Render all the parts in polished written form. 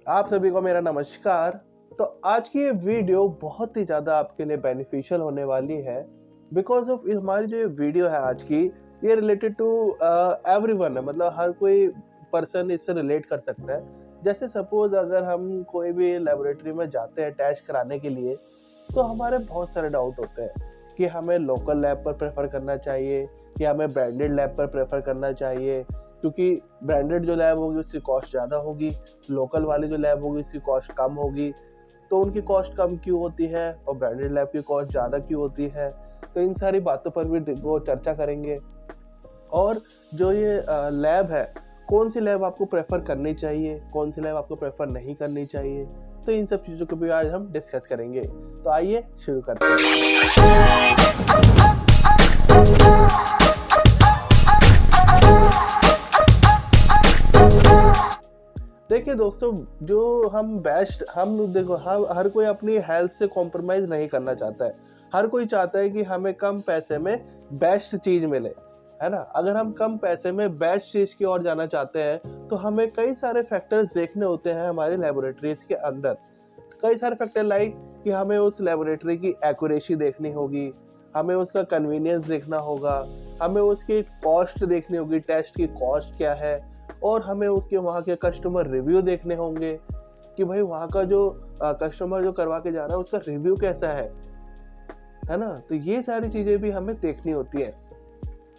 आप सभी को मेरा नमस्कार। तो आज की ये वीडियो बहुत ही ज़्यादा आपके लिए बेनिफिशियल होने वाली है बिकॉज़ ऑफ हमारी जो ये वीडियो है आज की, ये रिलेटेड टू एवरीवन है, मतलब हर कोई पर्सन इससे रिलेट कर सकता है। जैसे सपोज़ अगर हम कोई भी लैबोरेटरी में जाते हैं टेस्ट कराने के लिए, तो हमारे बहुत सारे डाउट होते हैं कि हमें लोकल लैब पर प्रेफर करना चाहिए या हमें ब्रांडेड लैब पर प्रेफर करना चाहिए, क्योंकि ब्रांडेड जो लैब होगी उसकी कॉस्ट ज़्यादा होगी, लोकल वाली जो लैब होगी उसकी कॉस्ट कम होगी। तो उनकी कॉस्ट कम क्यों होती है और ब्रांडेड लैब की कॉस्ट ज़्यादा क्यों होती है? तो इन सारी बातों पर भी वो चर्चा करेंगे। और जो ये लैब है, कौन सी लैब आपको प्रेफर करनी चाहिए, कौन सी लैब आपको प्रेफर नहीं करनी चाहिए, तो इन सब चीज़ों को भी आज हम डिस्कस करेंगे। तो आइए शुरू करते हैं। देखिए दोस्तों, जो हम बेस्ट हम देखो हम हर कोई अपनी हेल्थ से कॉम्प्रोमाइज़ नहीं करना चाहता है। हर कोई चाहता है कि हमें कम पैसे में बेस्ट चीज़ मिले, है ना? अगर हम कम पैसे में बेस्ट चीज़ की ओर जाना चाहते हैं, तो हमें कई सारे फैक्टर्स देखने होते हैं हमारी लैबोरेटरीज़ के अंदर। कई सारे फैक्टर लाइक कि हमें उस लैबोरेटरी की एक्यूरेसी देखनी होगी, हमें उसका कन्वीनियंस देखना होगा, हमें उसकी कॉस्ट देखनी होगी, टेस्ट की कॉस्ट क्या है, और हमें उसके वहाँ के कस्टमर रिव्यू देखने होंगे कि भाई वहाँ का जो कस्टमर जो करवा के जा रहा है उसका रिव्यू कैसा है ना? तो ये सारी चीज़ें भी हमें देखनी होती है।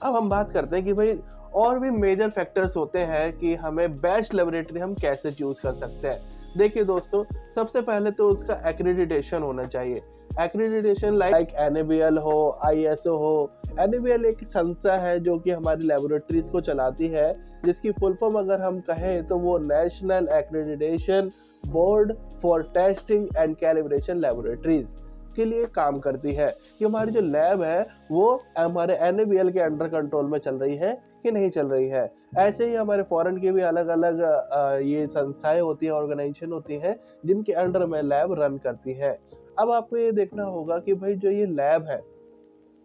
अब हम बात करते हैं कि भाई और भी मेजर फैक्टर्स होते हैं कि हमें बेस्ट लेबोरेटरी हम कैसे चूज कर सकते हैं। देखिए दोस्तों, सबसे पहले तो उसका एक्रेडिटेशन होना चाहिए। एक्रेडिटेशन लाइक एनएबीएल हो, आईएसओ हो। एनएबीएल एक संस्था है जो कि हमारी लेबोरेटरीज को चलाती है, जिसकी फुल फॉर्म अगर हम कहें तो वो national accreditation board for testing and calibration laboratories के लिए काम करती है कि हमारी जो लैब है वो हमारे एनएबीएल के अंडर कंट्रोल में चल रही है कि नहीं चल रही है। ऐसे ही हमारे फॉरेन की भी अलग अलग ये संस्थाएं होती हैं, ऑर्गेनाइजेशन होती हैं जिनके अंडर में लैब रन करती है। अब आपको ये देखना होगा कि भाई जो ये लैब है,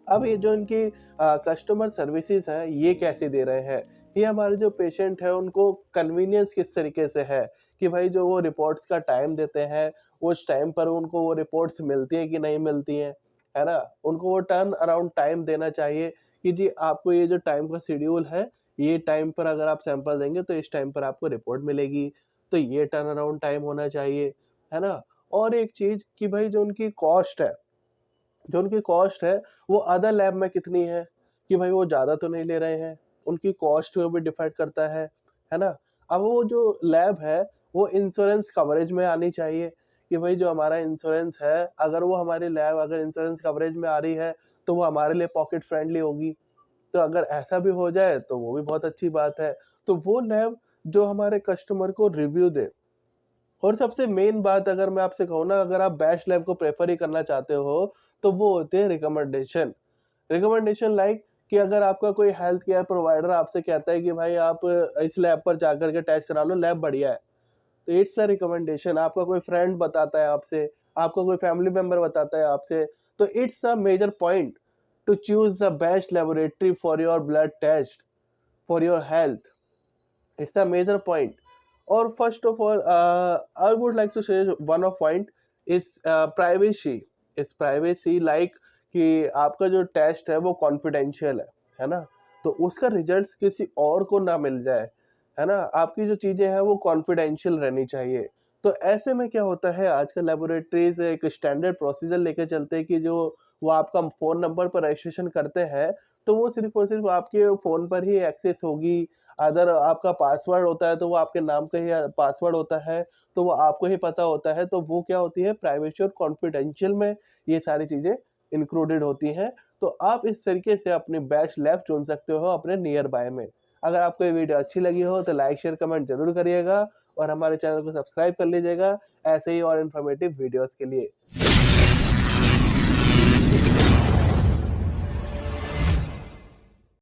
अब ये जो इनकी कस्टमर सर्विसेज है ये कैसे दे रहे हैं, ये हमारे जो पेशेंट है उनको कन्वीनियंस किस तरीके से है कि भाई जो वो रिपोर्ट्स का टाइम देते हैं उस टाइम पर उनको वो रिपोर्ट्स मिलती है कि नहीं मिलती है ना? उनको वो टर्न अराउंड टाइम देना चाहिए कि जी आपको ये जो टाइम का शेड्यूल है, ये टाइम पर अगर आप सैंपल देंगे तो इस टाइम पर आपको रिपोर्ट मिलेगी, तो ये टर्न अराउंड टाइम होना चाहिए, है ना? और एक चीज कि भाई जो उनकी कॉस्ट है वो अदर लैब में कितनी है, कि भाई वो ज़्यादा तो नहीं ले रहे हैं, उनकी कॉस्ट पे भी डिपेंड करता है ना? अब वो जो लैब है वो इंश्योरेंस कवरेज में आनी चाहिए कि भाई जो हमारा इंश्योरेंस है, अगर वो हमारी लैब अगर इंश्योरेंस कवरेज में आ रही है, तो वो हमारे लिए पॉकेट फ्रेंडली होगी। तो अगर ऐसा भी हो जाए तो वो भी बहुत अच्छी बात है। तो वो लैब जो हमारे कस्टमर को रिव्यू दे। और सबसे मेन बात अगर मैं आपसे कहूँ ना, अगर आप बैच लैब को प्रेफर ही करना चाहते हो, तो वो होते हैं रिकमेंडेशन। रिकमेंडेशन लाइक कि अगर आपका कोई हेल्थ केयर प्रोवाइडर आपसे कहता है कि भाई आप इस लैब पर जाकर के टेस्ट करा लो, लैब बढ़िया है। तो इट्स अ रिकमेंडेशन। आपका कोई फ्रेंड बताता है आपसे, आपका कोई फैमिली मेंबर बताता है आपसे, तो it's a major point to choose the best laboratory for your blood test, for your health. It's a major point. Or first of all, I would like to say one of point is privacy. Is privacy like कि आपका जो test है वो confidential है ना? तो उसका results किसी और को ना मिल जाए, है ना? आपकी जो चीजें हैं वो कॉन्फिडेंशियल रहनी चाहिए। तो ऐसे में क्या होता है, आजकल लेबोरेटरीज एक स्टैंडर्ड प्रोसीजर लेके चलते हैं कि जो वो आपका फोन नंबर पर रजिस्ट्रेशन करते हैं, तो वो सिर्फ और सिर्फ आपके फोन पर ही एक्सेस होगी। अगर आपका पासवर्ड होता है तो वो आपके नाम का ही पासवर्ड होता है, तो वो आपको ही पता होता है। तो वो क्या होती है, प्राइवेसी और कॉन्फिडेंशियल में ये सारी चीज़ें इंक्लूडेड होती हैं। तो आप इस तरीके से अपनी बेस्ट लैब चुन सकते हो अपने नियर बाय में। अगर आपको ये वीडियो अच्छी लगी हो तो लाइक, शेयर, कमेंट ज़रूर करिएगा और हमारे चैनल को सब्सक्राइब कर लीजिएगा ऐसे ही और इन्फॉर्मेटिव वीडियोज़ के लिए।